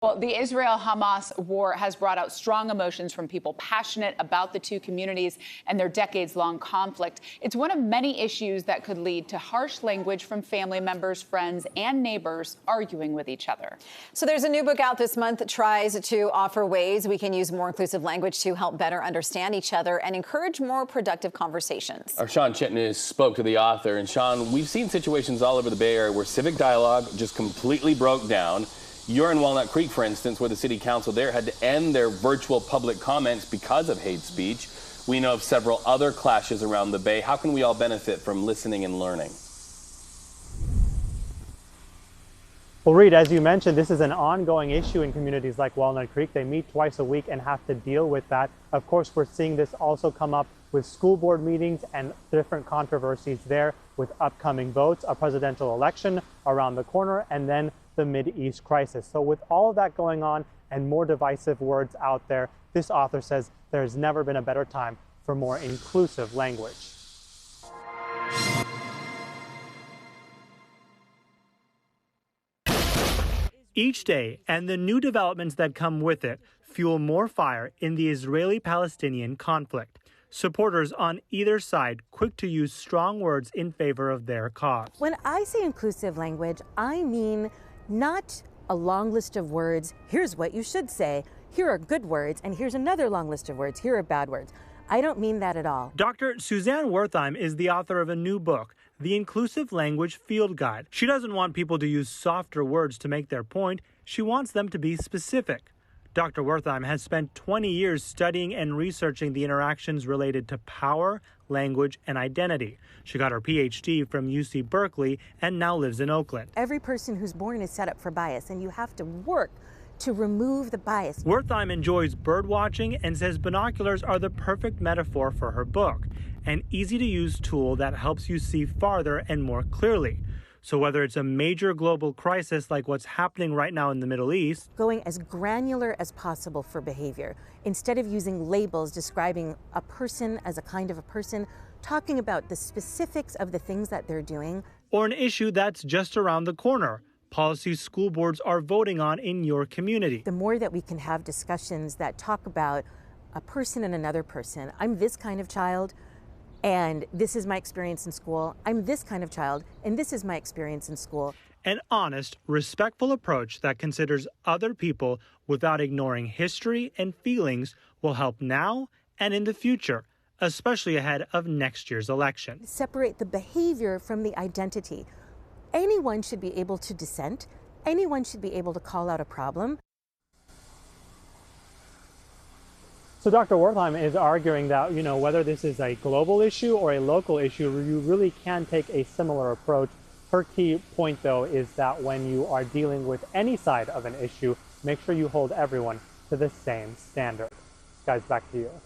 Well, the Israel-Hamas war has brought out strong emotions from people passionate about the two communities and their decades-long conflict. It's one of many issues that could lead to harsh language from family members, friends, and neighbors arguing with each other. So there's a new book out this month that tries to offer ways we can use more inclusive language to help better understand each other and encourage more productive conversations. Our Shawn Chitnis spoke to the author. And Shawn, we've seen situations all over the Bay Area where civic dialogue just completely broke down. You're in Walnut Creek, for instance, where the city council there had to end their virtual public comments because of hate speech. We know of several other clashes around the Bay. How can we all benefit from listening and learning? Well, Reed, as you mentioned, this is an ongoing issue in communities like Walnut Creek. They meet twice a week and have to deal with that. Of course, we're seeing this also come up with school board meetings and different controversies there with upcoming votes, a presidential election around the corner, and then the Mideast crisis. So with all of that going on and more divisive words out there, this author says there's never been a better time for more inclusive language. Each day and the new developments that come with it fuel more fire in the Israeli-Palestinian conflict. Supporters on either side quick to use strong words in favor of their cause. When I say inclusive language, I mean not a long list of words, here's what you should say, here are good words, and here's another long list of words, here are bad words. I don't mean that at all. Dr. Suzanne Wertheim is the author of a new book, The Inclusive Language Field Guide. She doesn't want people to use softer words to make their point. She wants them to be specific. Dr. Wertheim has spent 20 years studying and researching the interactions related to power, language, and identity. She got her PhD from UC Berkeley and now lives in Oakland. Every person who's born is set up for bias, and you have to work to remove the bias. Wertheim enjoys bird watching and says binoculars are the perfect metaphor for her book, an easy-to-use tool that helps you see farther and more clearly. So whether it's a major global crisis like what's happening right now in the Middle East, going as granular as possible for behavior, instead of using labels describing a person as a kind of a person, talking about the specifics of the things that they're doing. Or an issue that's just around the corner, policies school boards are voting on in your community. The more that we can have discussions that talk about a person and another person, I'm this kind of child, and this is my experience in school. I'm this kind of child, and this is my experience in school. An honest, respectful approach that considers other people without ignoring history and feelings will help now and in the future, especially ahead of next year's election. Separate the behavior from the identity. Anyone should be able to dissent. Anyone should be able to call out a problem. So Dr. Wertheim is arguing that, whether this is a global issue or a local issue, you really can take a similar approach. Her key point, though, is that when you are dealing with any side of an issue, make sure you hold everyone to the same standard. Guys, back to you.